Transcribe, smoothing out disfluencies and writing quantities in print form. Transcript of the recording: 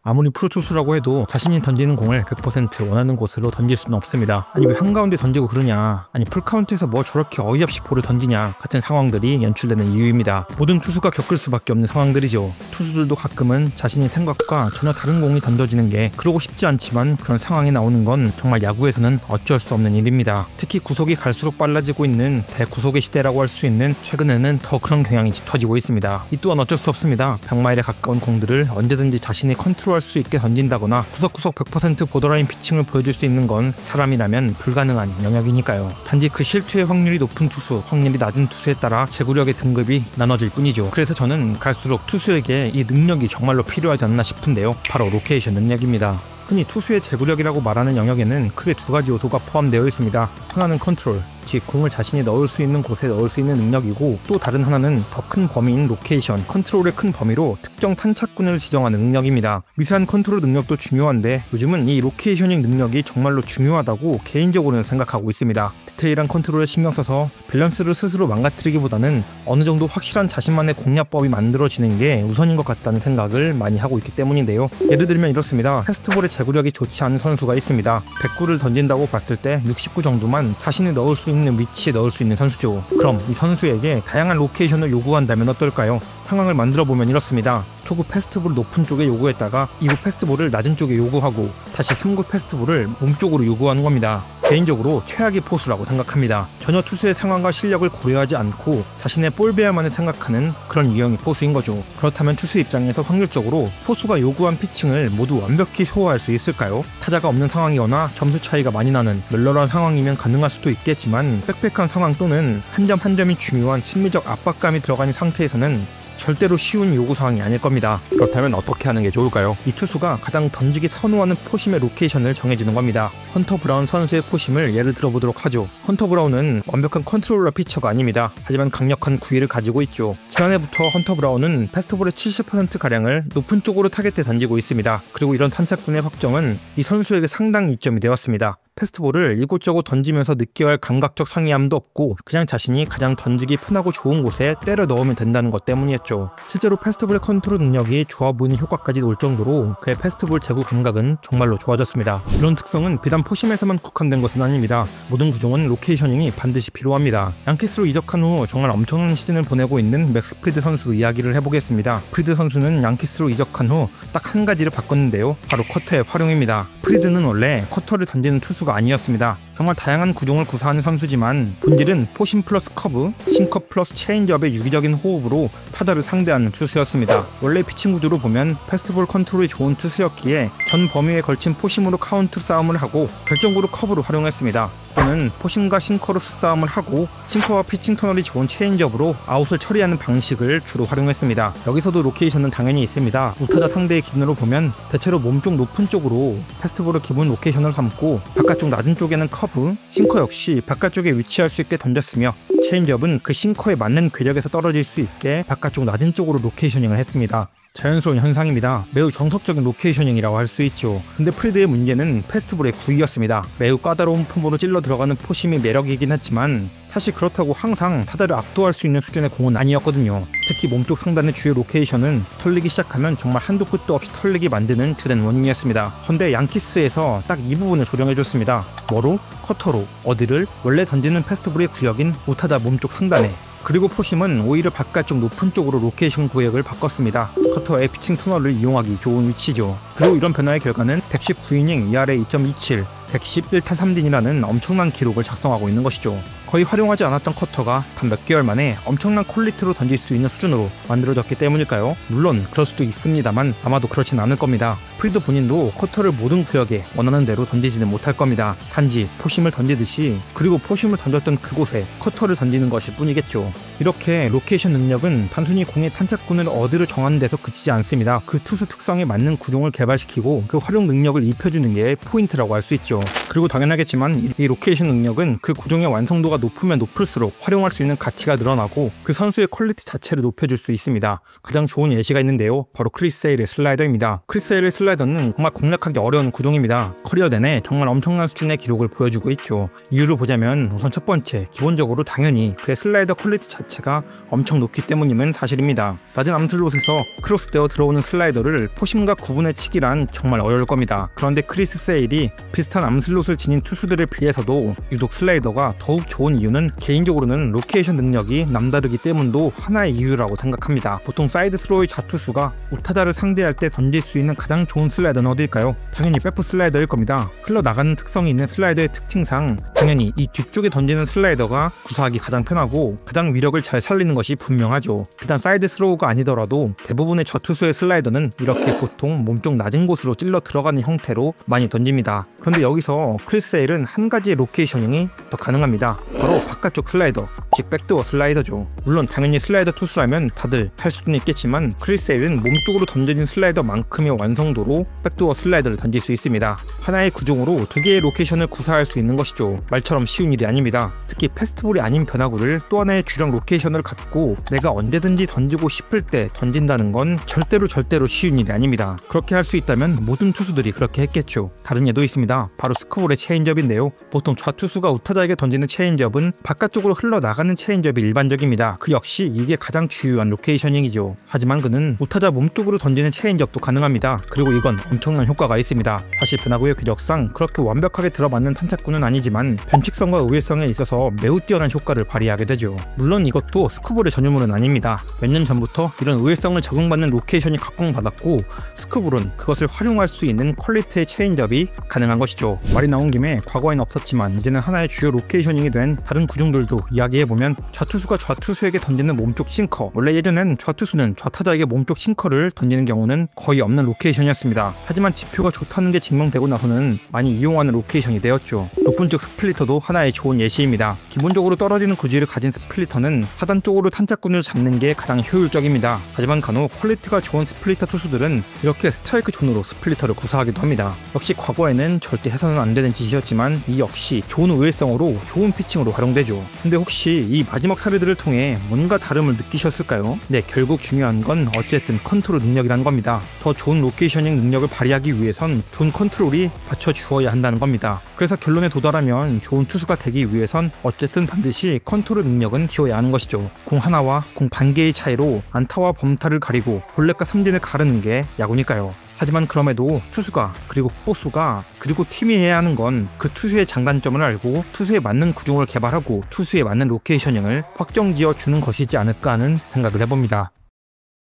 아무리 프로투수라고 해도 자신이 던지는 공을 100% 원하는 곳으로 던질 수는 없습니다. 아니 왜 한가운데 던지고 그러냐, 아니 풀카운트에서 뭐 저렇게 어이없이 볼을 던지냐 같은 상황들이 연출되는 이유입니다. 모든 투수가 겪을 수밖에 없는 상황들이죠. 투수들도 가끔은 자신의 생각과 전혀 다른 공이 던져지는 게 그러고 싶지 않지만 그런 상황이 나오는 건 정말 야구에서는 어쩔 수 없는 일입니다. 특히 구속이 갈수록 빨라지고 있는 대구속의 시대라고 할 수 있는 최근에는 더 그런 경향이 짙어지고 있습니다. 이 또한 어쩔 수 없습니다. 100마일에 가까운 공들을 언제든지 자신이 컨트롤할 수 있게 던진다거나 구석구석 100% 보더라인 피칭을 보여줄 수 있는 건 사람이라면 불가능한 영역이니까요. 단지 그 실투의 확률이 높은 투수, 확률이 낮은 투수에 따라 제구력의 등급이 나눠질 뿐이죠. 그래서 저는 갈수록 투수에게 이 능력이 정말로 필요하지 않나 싶은데요, 바로 로케이션 능력입니다. 흔히 투수의 제구력이라고 말하는 영역에는 크게 두 가지 요소가 포함되어 있습니다. 하나는 컨트롤, 즉 공을 자신이 넣을 수 있는 곳에 넣을 수 있는 능력이고, 또 다른 하나는 더 큰 범위인 로케이션, 컨트롤의 큰 범위로 특정 탄착군을 지정하는 능력입니다. 미세한 컨트롤 능력도 중요한데 요즘은 이 로케이셔닝 능력이 정말로 중요하다고 개인적으로는 생각하고 있습니다. 디테일한 컨트롤에 신경 써서 밸런스를 스스로 망가뜨리기보다는 어느 정도 확실한 자신만의 공략법이 만들어지는 게 우선인 것 같다는 생각을 많이 하고 있기 때문인데요. 예를 들면 이렇습니다. 패스트볼의 제구력이 좋지 않은 선수가 있습니다. 100구를 던진다고 봤을 때 69 정도만 자신이 넣을 수 있는 위치에 넣을 수 있는 선수죠. 그럼 이 선수에게 다양한 로케이션을 요구한다면 어떨까요? 상황을 만들어보면 이렇습니다. 초구 패스트볼을 높은 쪽에 요구했다가 2구 패스트볼을 낮은 쪽에 요구하고 다시 3구 패스트볼을 몸쪽으로 요구하는 겁니다. 개인적으로 최악의 포수라고 생각합니다. 전혀 투수의 상황과 실력을 고려하지 않고 자신의 볼 배열만을 생각하는 그런 유형의 포수인 거죠. 그렇다면 투수 입장에서 확률적으로 포수가 요구한 피칭을 모두 완벽히 소화할 수 있을까요? 타자가 없는 상황이거나 점수 차이가 많이 나는 널널한 상황이면 가능할 수도 있겠지만, 빽빽한 상황 또는 한 점 한 점이 중요한 심리적 압박감이 들어간 상태에서는 절대로 쉬운 요구사항이 아닐 겁니다. 그렇다면 어떻게 하는 게 좋을까요? 이 투수가 가장 던지기 선호하는 포심의 로케이션을 정해주는 겁니다. 헌터 브라운 선수의 포심을 예를 들어보도록 하죠. 헌터 브라운은 완벽한 컨트롤러 피처가 아닙니다. 하지만 강력한 구위를 가지고 있죠. 지난해부터 헌터 브라운은 패스트볼의 70%가량을 높은 쪽으로 타겟에 던지고 있습니다. 그리고 이런 탄착군의 확정은 이 선수에게 상당히 이점이 되었습니다. 패스트볼을 이곳저곳 던지면서 느껴야 할 감각적 상이함도 없고 그냥 자신이 가장 던지기 편하고 좋은 곳에 때려 넣으면 된다는 것 때문이었죠. 실제로 패스트볼의 컨트롤 능력이 좋아 보이는 효과까지 올 정도로 그의 패스트볼 제구 감각은 정말로 좋아졌습니다. 이런 특성은 비단 포심에서만 국한된 것은 아닙니다. 모든 구종은 로케이셔닝이 반드시 필요합니다. 양키스로 이적한 후 정말 엄청난 시즌을 보내고 있는 맥스 프리드 선수 이야기를 해보겠습니다. 프리드 선수는 양키스로 이적한 후 딱 한 가지를 바꿨는데요, 바로 커터의 활용입니다. 프리드는 원래 커터를 던지는 투수가 아니었습니다. 정말 다양한 구종을 구사하는 선수지만 본질은 포심 플러스 커브, 싱커 플러스 체인지업의 유기적인 호흡으로 타자를 상대하는 투수였습니다. 원래 피칭 구조로 보면 패스트볼 컨트롤이 좋은 투수였기에 전 범위에 걸친 포심으로 카운트 싸움을 하고 결정구로 커브로 활용했습니다. 또는 포심과 싱커로 수싸움을 하고 싱커와 피칭 터널이 좋은 체인지업으로 아웃을 처리하는 방식을 주로 활용했습니다. 여기서도 로케이션은 당연히 있습니다. 우타자 상대의 기준으로 보면 대체로 몸쪽 높은 쪽으로 패스트볼을 기본 로케이션을 삼고 바깥쪽 낮은 쪽에는 커브, 싱커 역시 바깥쪽에 위치할 수 있게 던졌으며 체인지업은 그 싱커에 맞는 궤적에서 떨어질 수 있게 바깥쪽 낮은 쪽으로 로케이셔닝을 했습니다. 자연스러운 현상입니다. 매우 정석적인 로케이셔닝이라고 할 수 있죠. 근데 프리드의 문제는 패스트볼의 구위였습니다. 매우 까다로운 폼으로 찔러 들어가는 포심이 매력이긴 했지만 사실 그렇다고 항상 타자를 압도할 수 있는 수준의 공은 아니었거든요. 특히 몸쪽 상단의 주요 로케이션은 털리기 시작하면 정말 한도 끝도 없이 털리게 만드는 주된 원인이었습니다. 헌데 양키스에서 딱 이 부분을 조정해줬습니다. 뭐로? 커터로. 어디를? 원래 던지는 패스트볼의 구역인 우타자 몸쪽 상단에. 그리고 포심은 오히려 바깥쪽 높은 쪽으로 로케이션 구역을 바꿨습니다. 커터의 피칭 터널을 이용하기 좋은 위치죠. 그리고 이런 변화의 결과는 119이닝 2할에 2.27, 111타 3진이라는 엄청난 기록을 작성하고 있는 것이죠. 거의 활용하지 않았던 커터가 단 몇 개월 만에 엄청난 퀄리티로 던질 수 있는 수준으로 만들어졌기 때문일까요? 물론 그럴 수도 있습니다만 아마도 그렇진 않을 겁니다. 프리드 본인도 커터를 모든 구역에 원하는 대로 던지지는 못할 겁니다. 단지 포심을 던지듯이, 그리고 포심을 던졌던 그곳에 커터를 던지는 것일 뿐이겠죠. 이렇게 로케이션 능력은 단순히 공의 탄착군을 어디로 정하는 데서 그치지 않습니다. 그 투수 특성에 맞는 구종을 개발시키고 그 활용 능력을 입혀주는 게 포인트라고 할 수 있죠. 그리고 당연하겠지만 이 로케이션 능력은 그 구종의 완성도가 높으면 높을수록 활용할 수 있는 가치가 늘어나고 그 선수의 퀄리티 자체를 높여줄 수 있습니다. 가장 좋은 예시가 있는데요. 바로 크리스 세일의 슬라이더입니다. 크리스 세일의 슬라이더는 정말 공략하기 어려운 구종입니다. 커리어 내내 정말 엄청난 수준의 기록을 보여주고 있죠. 이유를 보자면 우선 첫 번째, 기본적으로 당연히 그의 슬라이더 퀄리티 자체가 엄청 높기 때문임은 사실입니다. 낮은 암슬롯에서 크로스되어 들어오는 슬라이더를 포심과 구분해 치기란 정말 어려울 겁니다. 그런데 크리스 세일이 비슷한 암슬롯을 지닌 투수들에 비해서도 유독 슬라이더가 더욱 좋은 이유는 개인적으로는 로케이션 능력이 남다르기 때문도 하나의 이유라고 생각합니다. 보통 사이드 스로우의 좌투수가 우타자를 상대할 때 던질 수 있는 가장 좋은 슬라이더는 어딜까요? 당연히 백프 슬라이더일 겁니다. 흘러나가는 특성이 있는 슬라이더의 특징상 당연히 이 뒤쪽에 던지는 슬라이더가 구사하기 가장 편하고 가장 위력을 잘 살리는 것이 분명하죠. 일단 사이드 스로우가 아니더라도 대부분의 좌투수의 슬라이더는 이렇게 보통 몸쪽 낮은 곳으로 찔러 들어가는 형태로 많이 던집니다. 그런데 여기서 크리스 세일은 한 가지의 로케이셔닝이 더 가능합니다. 바로 바깥쪽 슬라이더, 즉 백도어 슬라이더죠. 물론 당연히 슬라이더 투수라면 다들 할 수는 있겠지만 크리스 세일은 몸쪽으로 던져진 슬라이더만큼의 완성도로 백도어 슬라이더를 던질 수 있습니다. 하나의 구종으로 두 개의 로케이션을 구사할 수 있는 것이죠. 말처럼 쉬운 일이 아닙니다. 특히 패스트볼이 아닌 변화구를 또 하나의 주력 로케이션을 갖고 내가 언제든지 던지고 싶을 때 던진다는 건 절대로 쉬운 일이 아닙니다. 그렇게 할 수 있다면 모든 투수들이 그렇게 했겠죠. 다른 예도 있습니다. 바로 스크볼의 체인지업인데요. 보통 좌투수가 우타자에게 던지는 체인지업은 바깥쪽으로 흘러나가는 체인지업이 일반적입니다. 그 역시 이게 가장 주요한 로케이셔닝이죠. 하지만 그는 우타자 몸쪽으로 던지는 체인지업도 가능합니다. 그리고 이건 엄청난 효과가 있습니다. 사실 변화구의 궤적상 그렇게 완벽하게 들어맞는 탄착구는 아니지만 변칙성과 우회성에 있어서 매우 뛰어난 효과를 발휘하게 되죠. 물론 이것도 스크볼의 전유물은 아닙니다. 몇 년 전부터 이런 우회성을 적응받는 로케이션이 각광받았고 스크볼은 그것을 활용할 수 있는 퀄리티의 체인지업이 가능한 것이죠. 말이 나온 김에 과거에는 없었지만 이제는 하나의 주요 로케이셔닝이 된 다른 구종들도 이야기해보면 좌투수가 좌투수에게 던지는 몸쪽 싱커, 원래 예전엔 좌투수는 좌타자에게 몸쪽 싱커를 던지는 경우는 거의 없는 로케이션이었습니다. 하지만 지표가 좋다는 게 증명되고 나서는 많이 이용하는 로케이션이 되었죠. 높은 쪽 스플리터도 하나의 좋은 예시입니다. 기본적으로 떨어지는 구질을 가진 스플리터는 하단 쪽으로 탄착군을 잡는 게 가장 효율적입니다. 하지만 간혹 퀄리티가 좋은 스플리터 투수들은 이렇게 스트라이크 존으로 스플리터를 구사하기도 합니다. 역시 과거에는 절대 해서는 안 되는 짓이었지만 이 역시 좋은 우회성으로 좋은 피칭으로 활용되죠. 근데 혹시 이 마지막 사례들을 통해 뭔가 다름을 느끼셨을까요? 네, 결국 중요한 건 어쨌든 컨트롤 능력이라는 겁니다. 더 좋은 로케이셔닝 능력을 발휘하기 위해선 좋은 컨트롤이 받쳐주어야 한다는 겁니다. 그래서 결론에 도달하면 좋은 투수가 되기 위해선 어쨌든 반드시 컨트롤 능력은 키워야 하는 것이죠. 공 하나와 공 반 개의 차이로 안타와 범타를 가리고 볼넷과 삼진을 가르는 게 야구니까요. 하지만 그럼에도 투수가 그리고 포수가 그리고 팀이 해야 하는 건 그 투수의 장단점을 알고 투수에 맞는 구종을 개발하고 투수에 맞는 로케이셔닝을 확정지어 주는 것이지 않을까 하는 생각을 해봅니다.